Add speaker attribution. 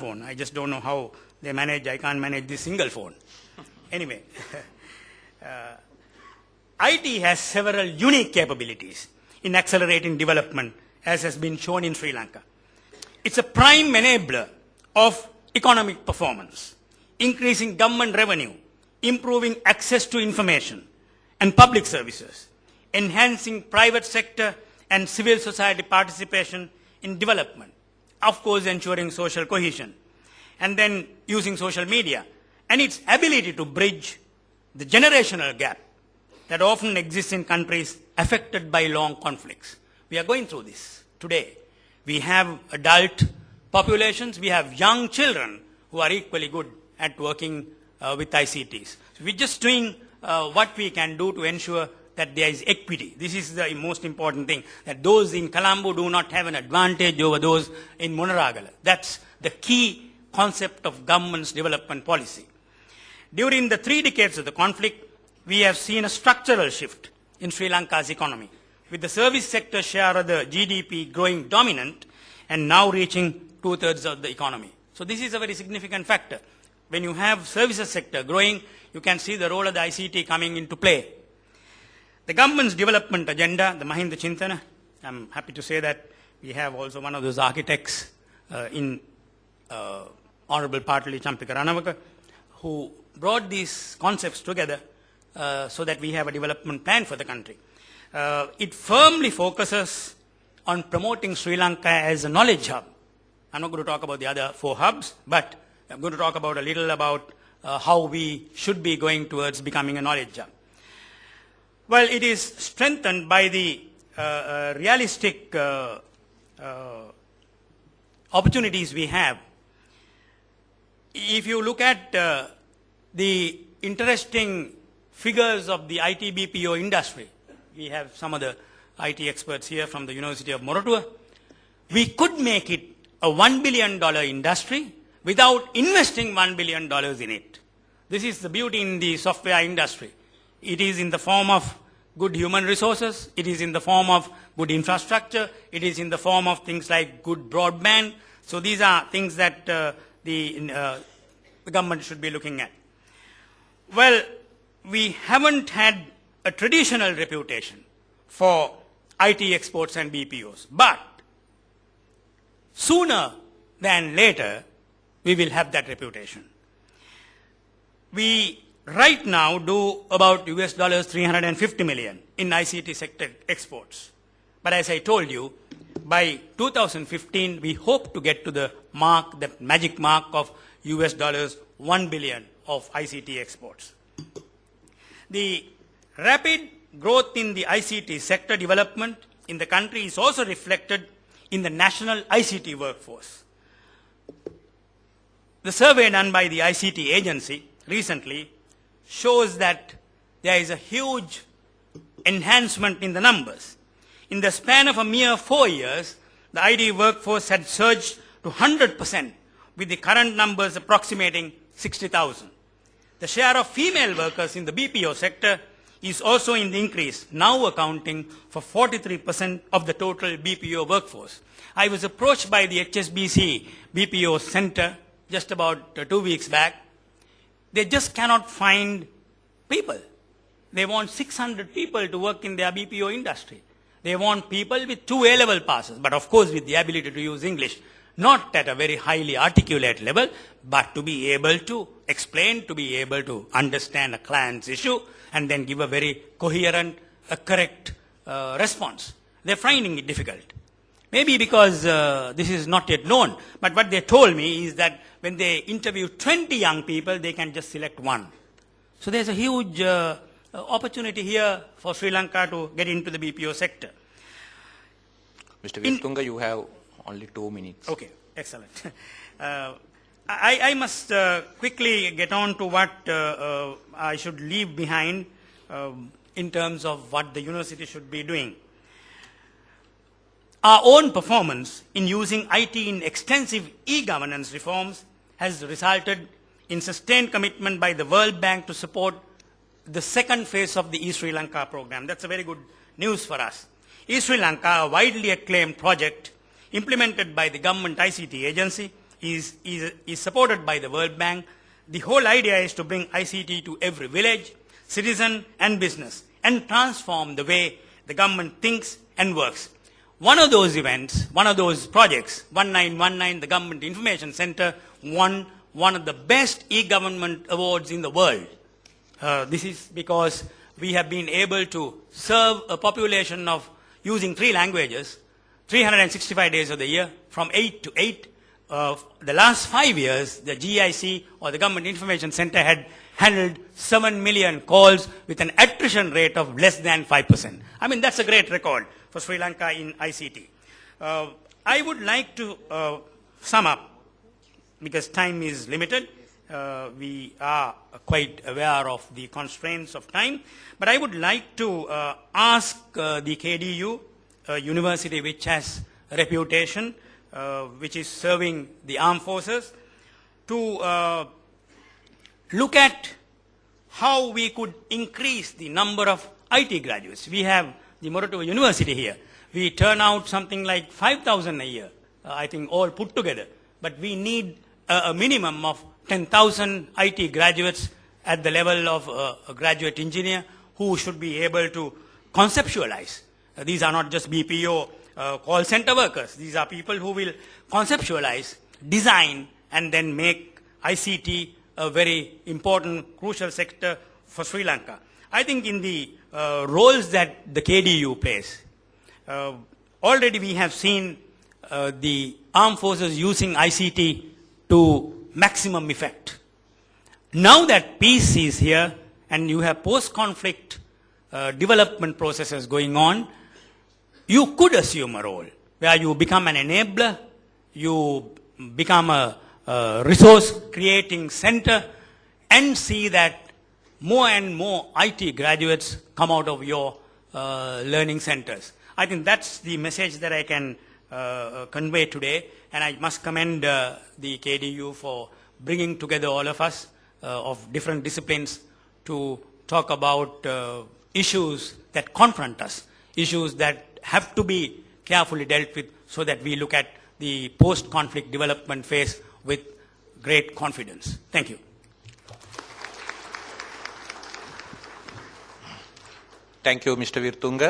Speaker 1: smartphone. I just don't know how they manage. I can't manage this single phone. Anyway, IT has several unique capabilities in accelerating development, as has been shown in Sri Lanka. It's a prime enabler of economic performance, increasing government revenue, improving access to information and public services, enhancing private sector and civil society participation in development, of course ensuring social cohesion, and then using social media, and its ability to bridge the generational gap that often exists in countries affected by long conflicts. We are going through this today. We have adult populations, we have young children who are equally good at working with ICTs. So we're just doing what we can do to ensure that there is equity. This is the most important thing, that those in Colombo do not have an advantage over those in Monaragala. That's the key concept of government's development policy. During the 3 decades of the conflict, we have seen a structural shift in Sri Lanka's economy, with the service sector share of the GDP growing dominant and now reaching 2/3 of the economy. So this is a very significant factor. When you have services sector growing, you can see the role of the ICT coming into play. The government's development agenda, the Mahinda Chintana, I'm happy to say that we have also one of those architects in Honorable Partali Champika Ranawaka, who brought these concepts together so that we have a development plan for the country. It firmly focuses on promoting Sri Lanka as a knowledge hub. I'm not going to talk about the other 4 hubs, but I'm going to talk about a little about how we should be going towards becoming a knowledge hub. Well, it is strengthened by the realistic opportunities we have. If you look at the interesting figures of the IT BPO industry, we have some of the IT experts here from the University of Moratuwa. We could make it a $1 billion industry without investing $1 billion in it. This is the beauty in the software industry. It is in the form of good human resources, it is in the form of good infrastructure, it is in the form of things like good broadband. So these are things that the government should be looking at. Well, we haven't had a traditional reputation for IT exports and BPOs, but sooner than later, we will have that reputation. We right now do about $350 million in ICT sector exports. But as I told you, by 2015, we hope to get to the mark, that magic mark of $1 billion of ICT exports. The rapid growth in the ICT sector development in the country is also reflected in the national ICT workforce. The survey done by the ICT agency recently shows that there is a huge enhancement in the numbers. In the span of a mere 4 years, the IT workforce had surged to 100%, with the current numbers approximating 60,000. The share of female workers in the BPO sector is also in the increase, now accounting for 43% of the total BPO workforce. I was approached by the HSBC BPO center just about 2 weeks back. They just cannot find people. They want 600 people to work in their BPO industry. They want people with 2 A-level passes, but of course with the ability to use English, not at a very highly articulate level, but to be able to explain, to be able to understand a client's issue, and then give a very coherent, correct response. They're finding it difficult. Maybe because this is not yet known, but what they told me is that when they interview 20 young people, they can just select 1. So there's a huge opportunity here for Sri Lanka to get into the BPO sector.
Speaker 2: Mr. Virtunga, you have only 2 minutes.
Speaker 1: Okay, excellent. I must quickly get on to what I should leave behind in terms of what the university should be doing. Our own performance in using IT in extensive e-governance reforms has resulted in sustained commitment by the World Bank to support the second phase of the East Sri Lanka program. That's a very good news for us. East Sri Lanka, a widely acclaimed project implemented by the government ICT agency, is supported by the World Bank. The whole idea is to bring ICT to every village, citizen and business and transform the way the government thinks and works. One of those events, one of those projects, 1919, the Government Information Center, won one of the best e-government awards in the world. This is because we have been able to serve a population of using 3 languages, 365 days of the year, from 8 to 8. The last 5 years, the GIC or the Government Information Center had handled 7 million calls with an attrition rate of less than 5%. I mean, that's a great record for Sri Lanka in ICT. I would like to sum up, because time is limited. We are quite aware of the constraints of time. But I would like to ask the KDU, a university which has a reputation, which is serving the armed forces, to look at how we could increase the number of IT graduates. We have the Moratuwa University here. We turn out something like 5,000 a year, I think all put together. But we need a minimum of 10,000 IT graduates at the level of a graduate engineer who should be able to conceptualize. These are not just BPO call center workers. These are people who will conceptualize, design, and then make ICT a very important, crucial sector for Sri Lanka. I think in the roles that the KDU plays, already we have seen the armed forces using ICT to maximum effect. Now that peace is here and you have post-conflict development processes going on, you could assume a role where you become an enabler, you become a resource-creating center, and see that more and more IT graduates come out of your learning centers. I think that's the message that I can convey today, and I must commend the KDU for bringing together all of us of different disciplines to talk about issues that confront us, issues that have to be carefully dealt with so that we look at the post-conflict development phase with great confidence. Thank you.
Speaker 2: Thank you, Mr. Virtunga.